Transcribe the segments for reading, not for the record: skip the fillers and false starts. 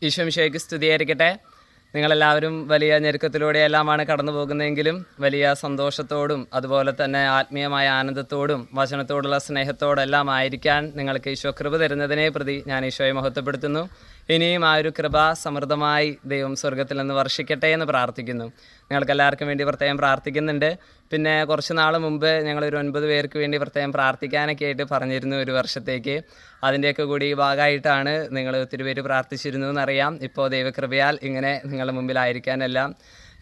ഈശോമിശിഹായ്ക്ക് സ്തുതിയായിരിക്കട്ടെ. നിങ്ങളെല്ലാവരും വലിയ ഞെരുക്കത്തിലൂടെയെല്ലാമാണ് കടന്നു പോകുന്നതെങ്കിലും വലിയ സന്തോഷത്തോടും അതുപോലെ തന്നെ ആത്മീയമായ ആനന്ദത്തോടും വചനത്തോടുള്ള സ്നേഹത്തോടെല്ലാം ആയിരിക്കാൻ നിങ്ങൾക്ക് ഈശോ കൃപ തരുന്നതിനെ പ്രതി ഞാൻ ഈശോയെ മഹത്വപ്പെടുത്തുന്നു. ഇനിയും ആ ഒരു കൃപ സമൃദ്ധമായി ദൈവം സ്വർഗത്തിൽ നിന്ന് വർഷിക്കട്ടെ എന്ന് പ്രാർത്ഥിക്കുന്നു. നിങ്ങൾക്കെല്ലാവർക്കും വേണ്ടി പ്രത്യേകം പ്രാർത്ഥിക്കുന്നുണ്ട്. പിന്നെ കുറച്ച് നാൾ മുമ്പ് ഞങ്ങളൊരു 9 പേർക്ക് വേണ്ടി പ്രത്യേകം പ്രാർത്ഥിക്കാനൊക്കെ ആയിട്ട് പറഞ്ഞിരുന്നു ഒരു വർഷത്തേക്ക്. അതിൻ്റെയൊക്കെ കൂടി ഭാഗമായിട്ടാണ് നിങ്ങൾ ഒത്തിരി പേര് പ്രാർത്ഥിച്ചിരുന്നു എന്നറിയാം. ഇപ്പോൾ ദൈവകൃപയാൽ ഇങ്ങനെ നിങ്ങളുടെ മുമ്പിലായിരിക്കാനെല്ലാം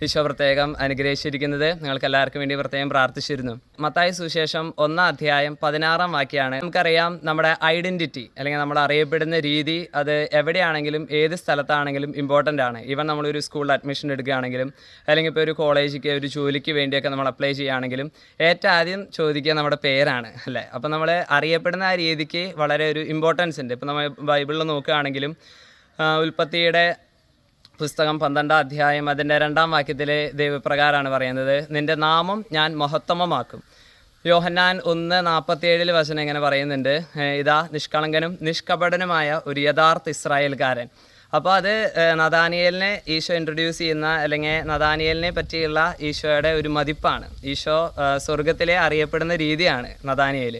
ഈശോ പ്രത്യേകം അനുഗ്രഹിച്ചിരിക്കുന്നത്. നിങ്ങൾക്ക് എല്ലാവർക്കും വേണ്ടി പ്രത്യേകം പ്രാർത്ഥിച്ചിരുന്നു. മത്തായി സുവിശേഷം 1-ാം അധ്യായം 16-ാം വാക്യമാണ്. നമുക്കറിയാം നമ്മുടെ ഐഡൻറ്റിറ്റി അല്ലെങ്കിൽ നമ്മൾ അറിയപ്പെടുന്ന രീതി അത് എവിടെയാണെങ്കിലും ഏത് സ്ഥലത്താണെങ്കിലും ഇമ്പോർട്ടൻ്റ് ആണ്. ഈവൻ നമ്മളൊരു സ്കൂളിൽ അഡ്മിഷൻ എടുക്കുകയാണെങ്കിലും അല്ലെങ്കിൽ ഇപ്പോൾ ഒരു കോളേജിലേക്ക് ഒരു ജോലിക്ക് വേണ്ടിയൊക്കെ നമ്മൾ അപ്ലൈ ചെയ്യുകയാണെങ്കിലും ഏറ്റവും ആദ്യം ചോദിക്കുക നമ്മുടെ പേരാണ് അല്ലേ. അപ്പോൾ നമ്മൾ അറിയപ്പെടുന്ന ആ രീതിക്ക് വളരെ ഒരു ഇമ്പോർട്ടൻസ് ഉണ്ട്. ഇപ്പോൾ നമ്മൾ ബൈബിളിൽ നോക്കുകയാണെങ്കിലും ഉൽപ്പത്തിയുടെ പുസ്തകം 12-ാം അധ്യായം അതിൻ്റെ 2-ാം വാക്യത്തിൽ ദൈവപ്രകാരമാണ് പറയുന്നത്, നിൻ്റെ നാമം ഞാൻ മഹത്തമമാക്കും. യോഹന്നാൻ 1:47 വചനം ഇങ്ങനെ പറയുന്നുണ്ട്, ഇതാ നിഷ്കളങ്കനും നിഷ്കപടനുമായ ഒരു യഥാർത്ഥ ഇസ്രായേൽക്കാരൻ. അപ്പോൾ അത് നഥാനിയേലിനെ ഈശോ ഇൻട്രൊഡ്യൂസ് ചെയ്യുന്ന അല്ലെങ്കിൽ നഥാനിയേലിനെ പറ്റിയുള്ള ഈശോയുടെ ഒരു മതിപ്പാണ്. ഈശോ സ്വർഗത്തിലെ അറിയപ്പെടുന്ന രീതിയാണ് നഥാനിയേൽ.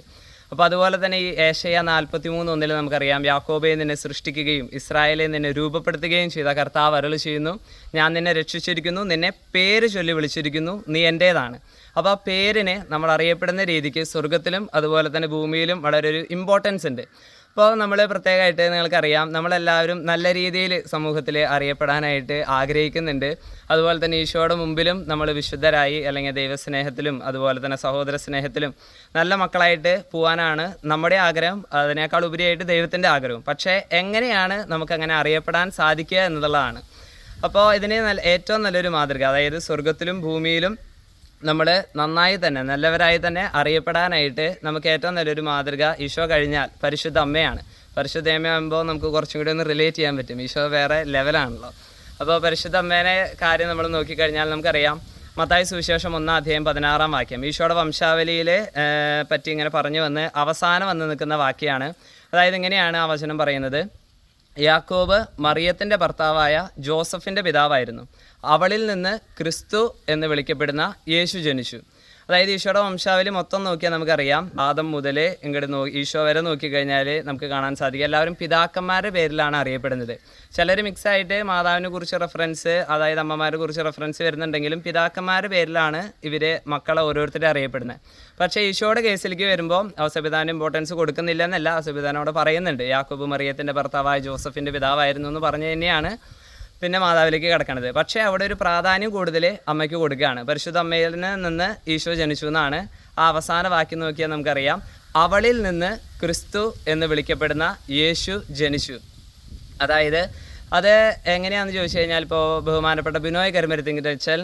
അപ്പോൾ അതുപോലെ തന്നെ ഈ ഏശയ്യ 43:1 നമുക്കറിയാം, യാക്കോബയെ നിന്നെ സൃഷ്ടിക്കുകയും ഇസ്രായേലെ നിന്നെ രൂപപ്പെടുത്തുകയും ചെയ്ത കർത്താവ് അരുളി ചെയ്യുന്നു, ഞാൻ നിന്നെ രക്ഷിച്ചിരിക്കുന്നു, നിന്നെ പേര് ചൊല്ലി വിളിച്ചിരിക്കുന്നു, നീ എൻ്റേതാണ്. അപ്പോൾ ആ പേരിന് നമ്മൾ അറിയപ്പെടുന്ന രീതിക്ക് സ്വർഗത്തിലും അതുപോലെ തന്നെ ഭൂമിയിലും വളരെ ഒരു ഇമ്പോർട്ടൻസ് ഉണ്ട്. അപ്പോൾ നമ്മൾ പ്രത്യേകമായിട്ട് നിങ്ങൾക്കറിയാം, നമ്മളെല്ലാവരും നല്ല രീതിയിൽ സമൂഹത്തിൽ അറിയപ്പെടാനായിട്ട് ആഗ്രഹിക്കുന്നുണ്ട്. അതുപോലെ തന്നെ ഈശോയുടെ മുമ്പിലും നമ്മൾ വിശുദ്ധരായി അല്ലെങ്കിൽ ദൈവസ്നേഹത്തിലും അതുപോലെ തന്നെ സഹോദര സ്നേഹത്തിലും നല്ല മക്കളായിട്ട് പോകാനാണ് നമ്മുടെ ആഗ്രഹം. അതിനേക്കാൾ ഉപരിയായിട്ട് ദൈവത്തിൻ്റെ ആഗ്രഹം. പക്ഷേ എങ്ങനെയാണ് നമുക്കങ്ങനെ അറിയപ്പെടാൻ സാധിക്കുക എന്നുള്ളതാണ്. അപ്പോൾ ഇതിന് ഏറ്റവും നല്ലൊരു മാതൃക, അതായത് സ്വർഗത്തിലും ഭൂമിയിലും നമ്മൾ നന്നായി തന്നെ നല്ലവരായി തന്നെ അറിയപ്പെടാനായിട്ട് നമുക്ക് ഏറ്റവും നല്ലൊരു മാതൃക ഈശോ കഴിഞ്ഞാൽ പരിശുദ്ധ അമ്മയാണ്. പരിശുദ്ധ അമ്മയാകുമ്പോൾ നമുക്ക് കുറച്ചും കൂടി ഒന്ന് റിലേറ്റ് ചെയ്യാൻ പറ്റും. ഈശോ വേറെ ലെവലാണല്ലോ. അപ്പോൾ പരിശുദ്ധ അമ്മേനെ കാര്യം നമ്മൾ നോക്കിക്കഴിഞ്ഞാൽ നമുക്കറിയാം, മത്തായി സുവിശേഷം 1-ാം അധ്യായം 16-ാം വാക്യം ഈശോയുടെ വംശാവലിയിൽ പറ്റി ഇങ്ങനെ പറഞ്ഞു വന്ന് അവസാനം വന്ന് നിൽക്കുന്ന വാക്യമാണ്. അതായത് ഇങ്ങനെയാണ് ആ വചനം പറയുന്നത്, യാക്കോബ് മറിയത്തിൻ്റെ ഭർത്താവായ ജോസഫിൻ്റെ പിതാവായിരുന്നു, അവളിൽ നിന്ന് ക്രിസ്തു എന്ന് വിളിക്കപ്പെടുന്ന യേശു ജനിച്ചു. അതായത് ഈശോയുടെ വംശാവലി മൊത്തം നോക്കിയാൽ നമുക്കറിയാം, ആദം മുതൽ ഇങ്ങോട്ട് ഈശോ വരെ നോക്കിക്കഴിഞ്ഞാൽ നമുക്ക് കാണാൻ സാധിക്കും എല്ലാവരും പിതാക്കന്മാരുടെ പേരിലാണ് അറിയപ്പെടുന്നത്. ചിലർ മിക്സായിട്ട് മാതാവിനെ കുറിച്ച് റെഫറൻസ്, അതായത് അമ്മമാരെ കുറിച്ച് റെഫറൻസ് വരുന്നുണ്ടെങ്കിലും പിതാക്കന്മാരുടെ പേരിലാണ് ഇവർ മക്കളെ ഓരോരുത്തരും അറിയപ്പെടുന്നത്. പക്ഷേ ഈശോയുടെ കേസിലേക്ക് വരുമ്പോൾ ഔസപിതാവിന് ഇമ്പോർട്ടൻസ് കൊടുക്കുന്നില്ല എന്നല്ല, ഔസപിതാനോട് പറയുന്നുണ്ട് യാക്കോബ് മറിയത്തിൻ്റെ ഭർത്താവായ ജോസഫിൻ്റെ പിതാവായിരുന്നു എന്ന് പറഞ്ഞു തന്നെയാണ് പിന്നെ മാതാവിലേക്ക് കിടക്കണത്. പക്ഷേ അവിടെ ഒരു പ്രാധാന്യം കൂടുതൽ അമ്മയ്ക്ക് കൊടുക്കുകയാണ്. പരിശുദ്ധ അമ്മയിൽ നിന്ന് ഈശോ ജനിച്ചു എന്നാണ് ആ അവസാന വാക്യം നോക്കിയാൽ നമുക്കറിയാം, അവളിൽ നിന്ന് ക്രിസ്തു എന്ന് വിളിക്കപ്പെടുന്ന യേശു ജനിച്ചു. അതായത് അത് എങ്ങനെയാണെന്ന് ചോദിച്ചു കഴിഞ്ഞാൽ, ഇപ്പോൾ ബഹുമാനപ്പെട്ട ബിനോയ് കരിമരുത്തിൻ്റെ അച്ഛൻ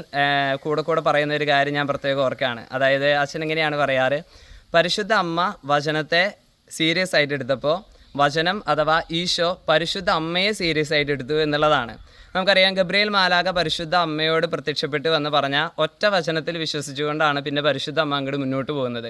കൂടെ പറയുന്ന ഒരു കാര്യം ഞാൻ പ്രത്യേകം ഓർക്കുകയാണ്. അതായത് അച്ഛൻ എങ്ങനെയാണ് പറയാറ്, പരിശുദ്ധ അമ്മ വചനത്തെ സീരിയസ് ആയിട്ട് എടുത്തപ്പോൾ വചനം അഥവാ ഈശോ പരിശുദ്ധ അമ്മയെ സീരിയസ് ആയിട്ട് എടുത്തു എന്നുള്ളതാണ്. നമുക്കറിയാം, ഗബ്രിയേൽ മാലാഖ പരിശുദ്ധ അമ്മയോട് പ്രത്യക്ഷപ്പെട്ട് വന്ന് പറഞ്ഞ ഒറ്റ വചനത്തിൽ വിശ്വസിച്ചുകൊണ്ടാണ് പിന്നെ പരിശുദ്ധ അമ്മ അങ്ങോട്ട് മുന്നോട്ട് പോകുന്നത്.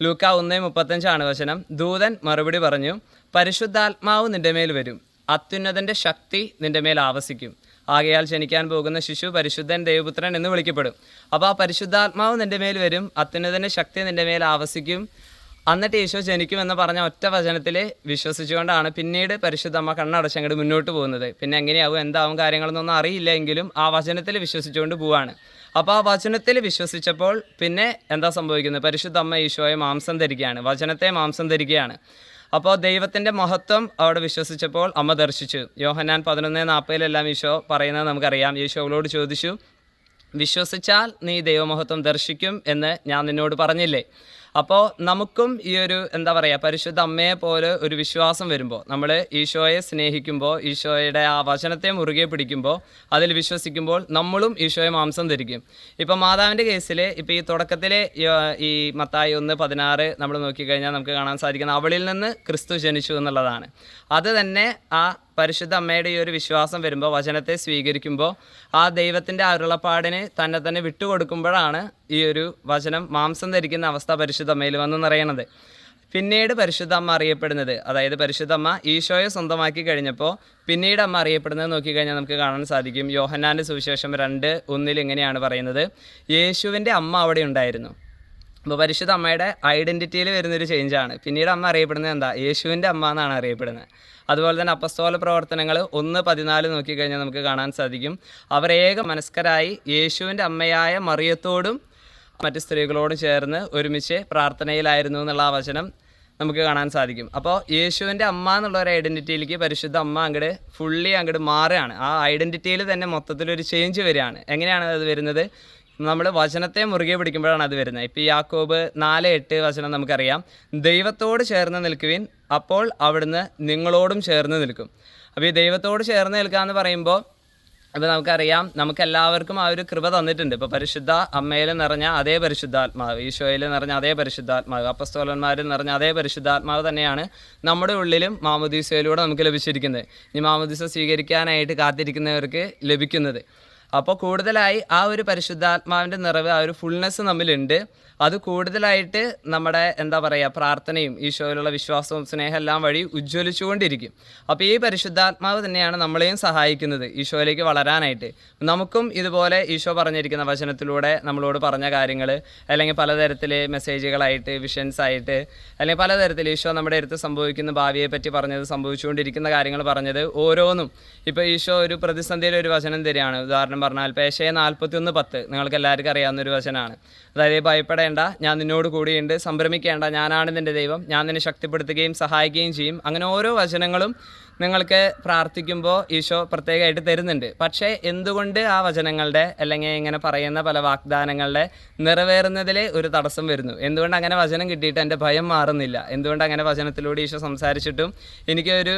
ലൂക്ക 1:35 വചനം, ദൂതൻ മറുപടി പറഞ്ഞു, പരിശുദ്ധാത്മാവ് നിൻ്റെ മേൽ വരും, അത്യുന്നതൻ്റെ ശക്തി നിൻ്റെ മേൽ ആവസിക്കും, ആകയാൽ ജനിക്കാൻ പോകുന്ന ശിശു പരിശുദ്ധൻ ദൈവപുത്രൻ എന്ന് വിളിക്കപ്പെടും. അപ്പോൾ ആ പരിശുദ്ധാത്മാവ് നിൻ്റെ മേൽ വരും, അത്യുന്നതൻ്റെ ശക്തി നിൻ്റെ മേൽ ആവസിക്കും, എന്നിട്ട് ഈശോ ജനിക്കുമെന്ന് പറഞ്ഞ ഒറ്റ വചനത്തിൽ വിശ്വസിച്ചുകൊണ്ടാണ് പിന്നീട് പരിശുദ്ധമ്മ കണ്ണടച്ചങ്ങോട്ട് മുന്നോട്ട് പോകുന്നത്. പിന്നെ എങ്ങനെയാവും എന്താവും കാര്യങ്ങളൊന്നും അറിയില്ല എങ്കിലും ആ വചനത്തിൽ വിശ്വസിച്ചുകൊണ്ട് പോവാണ്. അപ്പോൾ ആ വചനത്തിൽ വിശ്വസിച്ചപ്പോൾ പിന്നെ എന്താ സംഭവിക്കുന്നത്, പരിശുദ്ധ അമ്മ ഈശോയെ മാംസം ധരിക്കുകയാണ്, വചനത്തെ മാംസം ധരിക്കുകയാണ്. അപ്പോൾ ദൈവത്തിൻ്റെ മഹത്വം അവിടെ വിശ്വസിച്ചപ്പോൾ അമ്മ ദർശിച്ചു. യോഹന്നാൻ 11:40 ഈശോ പറയുന്നത് നമുക്കറിയാം. ഈശോയോട് ചോദിച്ചു, വിശ്വസിച്ചാൽ നീ ദൈവമഹത്വം ദർശിക്കും എന്ന് ഞാൻ നിന്നോട് പറഞ്ഞില്ലേ. അപ്പോൾ നമുക്കും ഈ ഒരു എന്താ പറയുക, പരിശുദ്ധ അമ്മയെ പോലെ ഒരു വിശ്വാസം വരുമ്പോൾ, നമ്മൾ ഈശോയെ സ്നേഹിക്കുമ്പോൾ, ഈശോയുടെ ആ വചനത്തെ മുറുകെ പിടിക്കുമ്പോൾ, അതിൽ വിശ്വസിക്കുമ്പോൾ നമ്മളും ഈശോയെ മാംസം ധരിക്കും. ഇപ്പം മാതാവിൻ്റെ കേസിൽ ഇപ്പോൾ ഈ തുടക്കത്തിൽ ഈ മത്തായി 1:16 നമ്മൾ നോക്കിക്കഴിഞ്ഞാൽ നമുക്ക് കാണാൻ സാധിക്കുന്നത് അവളിൽ നിന്ന് ക്രിസ്തു ജനിച്ചു എന്നുള്ളതാണ്. അത് തന്നെ ആ പരിശുദ്ധ അമ്മയുടെ ഈ ഒരു വിശ്വാസം വരുമ്പോൾ, വചനത്തെ സ്വീകരിക്കുമ്പോൾ, ആ ദൈവത്തിൻ്റെ അരുളപ്പാടിന് തന്നെ വിട്ടുകൊടുക്കുമ്പോഴാണ് ഈ ഒരു വചനം മാംസം ധരിക്കുന്ന അവസ്ഥ പരിശുദ്ധ അമ്മയിൽ വന്ന് നിറയണത്. പിന്നീട് പരിശുദ്ധ അമ്മ അറിയപ്പെടുന്നത്, അതായത് പരിശുദ്ധ അമ്മ ഈശോയെ സ്വന്തമാക്കി കഴിഞ്ഞപ്പോൾ പിന്നീട് അമ്മ അറിയപ്പെടുന്നത് നോക്കിക്കഴിഞ്ഞാൽ നമുക്ക് കാണാൻ സാധിക്കും. യോഹന്നാൻ്റെ സുവിശേഷം 2:1 ഇങ്ങനെയാണ് പറയുന്നത്, യേശുവിൻ്റെ അമ്മ അവിടെ ഉണ്ടായിരുന്നു. അപ്പോൾ പരിശുദ്ധ അമ്മയുടെ ഐഡൻറ്റിറ്റിയിൽ വരുന്നൊരു ചേഞ്ചാണ്. പിന്നീട് അമ്മ അറിയപ്പെടുന്നത് എന്താ? യേശുവിൻ്റെ അമ്മ എന്നാണ് അറിയപ്പെടുന്നത്. അതുപോലെ തന്നെ അപ്പസ്തോല പ്രവർത്തനങ്ങൾ 1:14 നോക്കിക്കഴിഞ്ഞാൽ നമുക്ക് കാണാൻ സാധിക്കും, അവർ ഏക മനസ്കരായി യേശുവിൻ്റെ അമ്മയായ മറിയത്തോടും മറ്റ് സ്ത്രീകളോടും ചേർന്ന് ഒരുമിച്ച് പ്രാർത്ഥനയിലായിരുന്നു എന്നുള്ള ആ വചനം നമുക്ക് കാണാൻ സാധിക്കും. അപ്പോൾ യേശുവിൻ്റെ അമ്മ എന്നുള്ള ഒരു ഐഡൻറ്റിറ്റിയിലേക്ക് പരിശുദ്ധ അമ്മ അങ്ങോട്ട് മാറുകയാണ്. ആ ഐഡൻറ്റിറ്റിയിൽ തന്നെ മൊത്തത്തിലൊരു ചേഞ്ച് വരികയാണ്. എങ്ങനെയാണ് അത് വരുന്നത്? നമ്മൾ വചനത്തെ മുറുകെ പിടിക്കുമ്പോഴാണ് അത് വരുന്നത്. ഇപ്പോൾ യാക്കോബ് 4:8 വചനം നമുക്കറിയാം, ദൈവത്തോട് ചേർന്ന് നിൽക്കുവിൻ, അപ്പോൾ അവിടുന്ന് നിങ്ങളോടും ചേർന്ന് നിൽക്കും. അപ്പോൾ ഈ ദൈവത്തോട് ചേർന്ന് നിൽക്കുക എന്ന് പറയുമ്പോൾ അപ്പോൾ നമുക്കറിയാം, നമുക്കെല്ലാവർക്കും ആ ഒരു കൃപ തന്നിട്ടുണ്ട്. ഇപ്പോൾ പരിശുദ്ധ അമ്മയിൽ നിറഞ്ഞ അതേ പരിശുദ്ധാത്മാവ്, ഈശോയിൽ നിറഞ്ഞ അതേ പരിശുദ്ധാത്മാവ്, അപ്പസ്തോലന്മാരിൽ നിറഞ്ഞ അതേ പരിശുദ്ധാത്മാവ് തന്നെയാണ് നമ്മുടെ ഉള്ളിലും മാമോദീസയിലൂടെ നമുക്ക് ലഭിച്ചിരിക്കുന്നത്. ഈ മാമോദീസ സ്വീകരിക്കാനായിട്ട് കാത്തിരിക്കുന്നവർക്ക് ലഭിക്കുന്നത്. അപ്പോൾ കൂടുതലായി ആ ഒരു പരിശുദ്ധാത്മാവിൻ്റെ നിറവ്, ആ ഒരു ഫുൾനെസ് നമ്മിലുണ്ട്. അത് കൂടുതലായിട്ട് നമ്മുടെ പ്രാർത്ഥനയും ഈശോയിലുള്ള വിശ്വാസവും സ്നേഹം എല്ലാം വഴി ഉജ്ജ്വലിച്ചുകൊണ്ടിരിക്കും. അപ്പോൾ ഈ പരിശുദ്ധാത്മാവ് തന്നെയാണ് നമ്മളെയും സഹായിക്കുന്നത് ഈശോയിലേക്ക് വളരാനായിട്ട്. നമുക്കും ഇതുപോലെ ഈശോ പറഞ്ഞിരിക്കുന്ന വചനത്തിലൂടെ നമ്മളോട് പറഞ്ഞ കാര്യങ്ങൾ, അല്ലെങ്കിൽ പലതരത്തിൽ മെസ്സേജുകളായിട്ട്, വിഷൻസ് ആയിട്ട്, അല്ലെങ്കിൽ പലതരത്തിൽ ഈശോ നമ്മുടെ അടുത്ത് സംഭവിക്കുന്ന ഭാവിയെ പറ്റി പറഞ്ഞത്, സംഭവിച്ചുകൊണ്ടിരിക്കുന്ന കാര്യങ്ങൾ പറഞ്ഞത് ഓരോന്നും. ഇപ്പോൾ ഈശോ ഒരു പ്രതിസന്ധിയിൽ ഒരു വചനം തരികയാണ്. ഉദാഹരണം പറഞ്ഞാൽ പേശയ 41:10 നിങ്ങൾക്ക് എല്ലാവർക്കും അറിയാവുന്നൊരു വചനമാണ്. അതായത് ഭയപ്പെടേണ്ട, ഞാൻ നിന്നോട് കൂടിയുണ്ട്, സംഭ്രമിക്കേണ്ട, ഞാനാണ് നിൻ്റെ ദൈവം, ഞാൻ നിന്നെ ശക്തിപ്പെടുത്തുകയും സഹായിക്കുകയും ചെയ്യും. അങ്ങനെ ഓരോ വചനങ്ങളും നിങ്ങൾക്ക് പ്രാർത്ഥിക്കുമ്പോൾ ഈശോ പ്രത്യേകമായിട്ട് തരുന്നുണ്ട്. പക്ഷേ എന്തുകൊണ്ട് ആ വചനങ്ങളുടെ, അല്ലെങ്കിൽ ഇങ്ങനെ പറയുന്ന പല വാഗ്ദാനങ്ങളുടെ നിറവേറുന്നതിൽ ഒരു തടസ്സം വരുന്നു? എന്തുകൊണ്ട് അങ്ങനെ വചനം കിട്ടിയിട്ട് എൻ്റെ ഭയം മാറുന്നില്ല? എന്തുകൊണ്ട് അങ്ങനെ വചനത്തിലൂടെ ഈശോ സംസാരിച്ചിട്ടും എനിക്കൊരു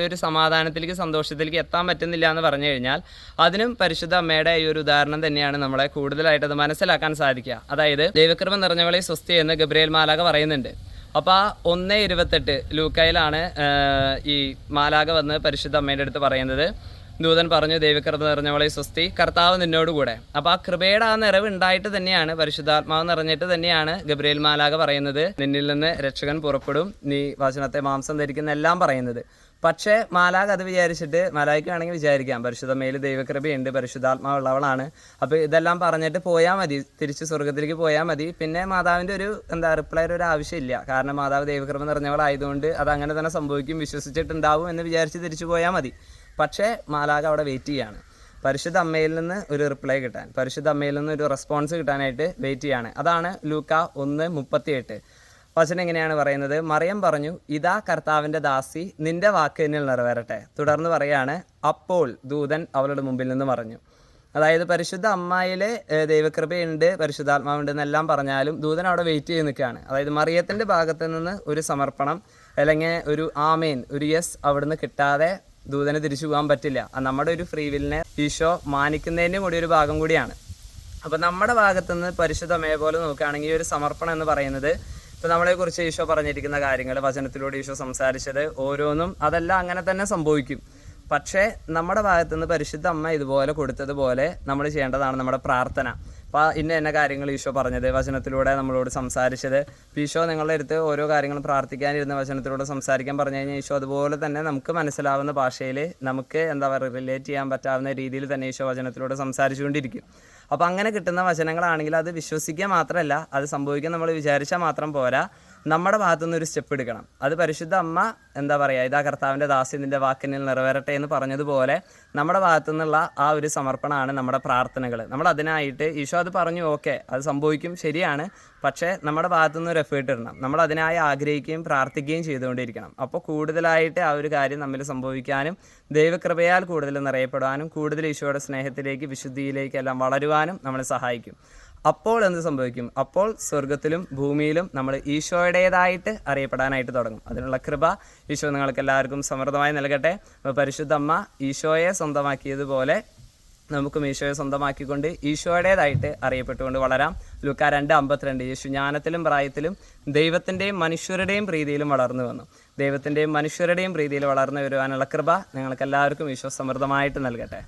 ഒരു സമാധാനത്തിലേക്ക്, സന്തോഷത്തിലേക്ക് എത്താൻ പറ്റുന്നില്ല എന്ന് പറഞ്ഞു കഴിഞ്ഞാൽ, അതിനും പരിശുദ്ധ അമ്മയുടെ ഈ ഒരു ഉദാഹരണം തന്നെയാണ് നമ്മളെ കൂടുതലായിട്ട് അത് മനസ്സിലാക്കാൻ സാധിക്കുക. അതായത് ദൈവകൃപ നിറഞ്ഞവളെ സ്വസ്തി എന്ന് ഗബ്രിയേൽ മാലാഖ പറയുന്നുണ്ട്. അപ്പോൾ ആ 1:28 ലൂക്കായിലാണ് ഈ മാലാഖ വന്ന് പരിശുദ്ധ അമ്മയുടെ അടുത്ത് പറയുന്നത്. ദൂതൻ പറഞ്ഞു, ദൈവകൃപ നിറഞ്ഞവളെ സ്വസ്തി, കർത്താവ് നിന്നോട് കൂടെ. അപ്പോൾ ആ കൃപയുടെ ആ നിറവ് ഉണ്ടായിട്ട് തന്നെയാണ്, പരിശുദ്ധാത്മാവ് നിറഞ്ഞിട്ട് തന്നെയാണ് ഗബ്രിയേൽ മാലാഖ പറയുന്നത്, നിന്നിൽ നിന്ന് രക്ഷകൻ പുറപ്പെടും, നീ വചനത്തെ മാംസം ധരിക്കുന്ന എല്ലാം പറയുന്നത്. പക്ഷേ മാലാഖ അത് വിചാരിച്ചിട്ട്, മാലാഖയ്ക്ക് വേണമെങ്കിൽ വിചാരിക്കാം പരിശുദ്ധമ്മയിൽ ദൈവകൃപയുണ്ട്, പരിശുദ്ധാത്മാവുള്ളവളാണ്, അപ്പോൾ ഇതെല്ലാം പറഞ്ഞിട്ട് പോയാൽ മതി, തിരിച്ച് സ്വർഗത്തിലേക്ക് പോയാൽ മതി, പിന്നെ മാതാവിൻ്റെ ഒരു റിപ്ലൈയുടെ ഒരു ആവശ്യമില്ല, കാരണം മാതാവ് ദൈവകൃപ നിറഞ്ഞവളായതുകൊണ്ട് അത് അങ്ങനെ തന്നെ സംഭവിക്കും, വിശ്വസിച്ചിട്ടുണ്ടാവും എന്ന് വിചാരിച്ച് തിരിച്ചു പോയാൽ മതി. പക്ഷേ മാലാഖ അവിടെ വെയിറ്റ് ചെയ്യാണ്, പരിശുദ്ധ അമ്മയിൽ നിന്ന് ഒരു റിപ്ലൈ കിട്ടാൻ, പരിശുദ്ധ അമ്മയിൽ നിന്ന് ഒരു റെസ്പോൺസ് കിട്ടാനായിട്ട് വെയിറ്റ് ചെയ്യാണ്. അതാണ് ലൂക്ക 1:38 വചനം എങ്ങനെയാണ് പറയുന്നത്? മറിയം പറഞ്ഞു, ഇതാ കർത്താവിൻ്റെ ദാസി, നിന്റെ വാക്ക് എന്നിൽ നിറവേറട്ടെ. തുടർന്ന് പറയാണ്, അപ്പോൾ ദൂതൻ അവളുടെ മുമ്പിൽ നിന്ന് പറഞ്ഞു. അതായത് പരിശുദ്ധ അമ്മയിൽ ദൈവകൃപയുണ്ട്, പരിശുദ്ധാത്മാവുണ്ട് എന്നെല്ലാം പറഞ്ഞാലും ദൂതൻ അവിടെ വെയിറ്റ് ചെയ്ത് നിൽക്കുകയാണ്. അതായത് മറിയത്തിൻ്റെ ഭാഗത്ത് നിന്ന് ഒരു സമർപ്പണം, അല്ലെങ്കിൽ ഒരു ആമേൻ, ഒരു യെസ് അവിടുന്ന് കിട്ടാതെ ദൂതന് തിരിച്ചു പോകാൻ പറ്റില്ല. നമ്മുടെ ഒരു ഫ്രീ വില്ലിനെ ഈശോ മാനിക്കുന്നതിൻ്റെ കൂടി ഒരു ഭാഗം കൂടിയാണ്. അപ്പോൾ നമ്മുടെ ഭാഗത്തുനിന്ന് പരിശുദ്ധ അമ്മയെ പോലെ നോക്കുകയാണെങ്കിൽ ഈ ഒരു സമർപ്പണം എന്ന് പറയുന്നത്, ഇപ്പോൾ നമ്മളെക്കുറിച്ച് ഈശോ പറഞ്ഞിരിക്കുന്ന കാര്യങ്ങൾ, വചനത്തിലൂടെ ഈശോ സംസാരിച്ചത് ഓരോന്നും അതെല്ലാം അങ്ങനെ തന്നെ സംഭവിക്കും. പക്ഷേ നമ്മുടെ ഭാഗത്തുനിന്ന് പരിശുദ്ധ അമ്മ ഇതുപോലെ കൊടുത്തതുപോലെ നമ്മൾ ചെയ്യേണ്ടതാണ് നമ്മുടെ പ്രാർത്ഥന. അപ്പോൾ ഇന്ന കാര്യങ്ങൾ ഈശോ പറഞ്ഞത്, വചനത്തിലൂടെ നമ്മളോട് സംസാരിച്ചത്, ഈശോ നിങ്ങളുടെ അടുത്ത് ഓരോ കാര്യങ്ങളും പ്രാർത്ഥിക്കാനിരുന്ന വചനത്തിലൂടെ സംസാരിക്കാൻ പറഞ്ഞു കഴിഞ്ഞാൽ ഈശോ അതുപോലെ തന്നെ നമുക്ക് മനസ്സിലാവുന്ന ഭാഷയിൽ, നമുക്ക് റിലേറ്റ് ചെയ്യാൻ പറ്റാവുന്ന രീതിയിൽ തന്നെ ഈശോ വചനത്തിലൂടെ സംസാരിച്ചുകൊണ്ടിരിക്കും. അപ്പോൾ അങ്ങനെ കിട്ടുന്ന വചനങ്ങളാണെങ്കിൽ അത് വിശ്വസിക്കുക മാത്രമല്ല, അത് സംഭവിക്കാൻ നമ്മൾ വിചാരിച്ചാൽ മാത്രം പോരാ, നമ്മുടെ ഭാഗത്തുനിന്ന് ഒരു സ്റ്റെപ്പ് എടുക്കണം. അത് പരിശുദ്ധ അമ്മ ഇതാ കർത്താവിൻ്റെ ദാസി, നിൻ്റെ വാക്കിനിൽ നിറവേറട്ടെ എന്ന് പറഞ്ഞതുപോലെ നമ്മുടെ ഭാഗത്തുനിന്നുള്ള ആ ഒരു സമർപ്പണമാണ് നമ്മുടെ പ്രാർത്ഥനകൾ. നമ്മൾ അതിനായിട്ട് ഈശോ അത് പറഞ്ഞു, ഓക്കെ അത് സംഭവിക്കും, ശരിയാണ്, പക്ഷേ നമ്മുടെ ഭാഗത്തുനിന്ന് ഒരു എഫേർട്ട് ഇടണം. നമ്മൾ അതിനായി ആഗ്രഹിക്കുകയും പ്രാർത്ഥിക്കുകയും ചെയ്തുകൊണ്ടിരിക്കണം. അപ്പോൾ കൂടുതലായിട്ട് ആ ഒരു കാര്യം നമ്മിൽ സംഭവിക്കാനും, ദൈവകൃപയാൽ കൂടുതൽ നിറയപ്പെടാനും, കൂടുതൽ ഈശോയുടെ സ്നേഹത്തിലേക്ക്, വിശുദ്ധിയിലേക്ക് എല്ലാം വളരുവാനും നമ്മളെ സഹായിക്കും. അപ്പോൾ എന്ത് സംഭവിക്കും? അപ്പോൾ സ്വർഗത്തിലും ഭൂമിയിലും നമ്മൾ ഈശോയുടേതായിട്ട് അറിയപ്പെടാനായിട്ട് തുടങ്ങും. അതിനുള്ള കൃപ ഈശോ നിങ്ങൾക്ക് എല്ലാവർക്കും സമൃദ്ധമായി നൽകട്ടെ. പരിശുദ്ധ അമ്മ ഈശോയെ സ്വന്തമാക്കിയതുപോലെ നമുക്കും ഈശോയെ സ്വന്തമാക്കിക്കൊണ്ട് ഈശോയുടേതായിട്ട് അറിയപ്പെട്ടുകൊണ്ട് വളരാം. ലൂക്ക 2:52 യേശു ജ്ഞാനത്തിലും പ്രായത്തിലും ദൈവത്തിൻ്റെയും മനുഷ്യരുടെയും പ്രീതിയിലും വളർന്നു വന്നു. ദൈവത്തിൻ്റെയും മനുഷ്യരുടെയും പ്രീതിയിൽ വളർന്നു വരുവാനുള്ള കൃപ നിങ്ങൾക്ക് എല്ലാവർക്കും ഈശോ സമൃദ്ധമായിട്ട് നൽകട്ടെ.